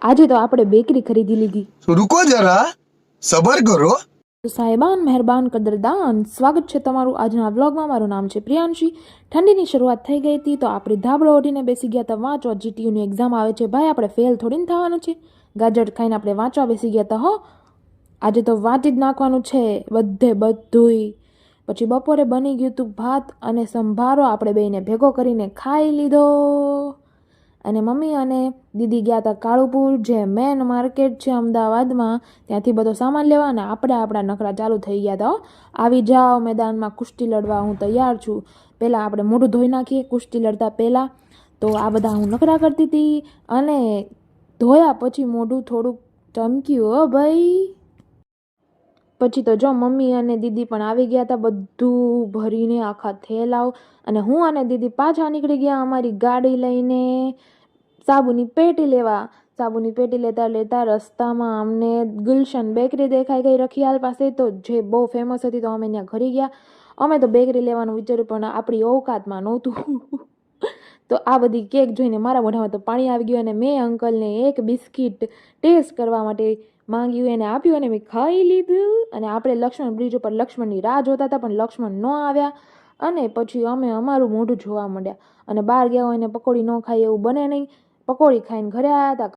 આજે તો આપણે બેકરી ખરીદી લીધી. रुको जरा सबर करो. સાહેબાન મહેરબાન કદરદાન, સ્વાગત છે તમારું આજના વ્લોગમાં. મારું નામ છે પ્રિયાંશી. ઠંડીની શરૂઆત થઈ ગઈ હતી તો આપણે ધાબળો ઓઢીને બેસી ગયા હતા વાંચવા. જીટીયુની એક્ઝામ આવે છે ભાઈ, આપણે ફેલ થોડીને થવાનું છે. ગાજર ખાઈને આપણે વાંચવા બેસી ગયા હતા. હો આજે તો વાંચી જ નાખવાનું છે બધુંય. પછી બપોરે બની ગયું હતું ભાત અને સંભારો, આપણે બેને ભેગો કરીને ખાઈ લીધો. અને મમ્મી અને દીદી ગયા હતા કાળુપુર, જે મેન માર્કેટ છે અમદાવાદમાં, ત્યાંથી બધો સામાન લેવા. અને આપણે આપણા નખરા ચાલુ થઈ ગયા હતા. આવી જાઓ મેદાનમાં કુસ્તી લડવા, હું તૈયાર છું. પહેલાં આપણે મોઢું ધોઈ નાખીએ કુસ્તી લડતા પહેલાં. તો આ બધા હું નખરા કરતી હતી અને ધોયા પછી મોઢું થોડુંક ચમક્યું. હો ભાઈ, પછી તો જો મમ્મી અને દીદી પણ આવી ગયા હતા બધું ભરીને આખા થેલાઓ. અને હું અને દીદી પાછા નીકળી ગયા અમારી ગાડી લઈને સાબુની પેટી લેવા. સાબુની પેટી લેતા લેતા રસ્તામાં અમને ગુલશન બેકરી દેખાઈ ગઈ રખિયાલ પાસે, તો જે બહુ ફેમસ હતી. તો અમે ત્યાં ઘરી ગયા. અમે તો બેકરી લેવાનું વિચાર્યું પણ આપણી ઓકાતમાં નહોતું. તો આ બધી કેક જોઈને મારા મોઢામાં તો પાણી આવી ગયું. અને મેં અંકલને એક બિસ્કિટ ટેસ્ટ કરવા માટે માંગ્યું, એને આપ્યું અને મેં ખાઈ લીધું. અને આપણે લક્ષ્મણ બ્રિજ ઉપર લક્ષ્મણની રાહ જોતા હતા પણ લક્ષ્મણ ન આવ્યા. અને પછી અમે અમારું મોઢું જોવા માંડ્યા. અને બહાર ગયા હોય ને પકોડી ન ખાઈ એવું બને નહીં. પકોડી ખાઈને ઘરે આવ્યા હતા.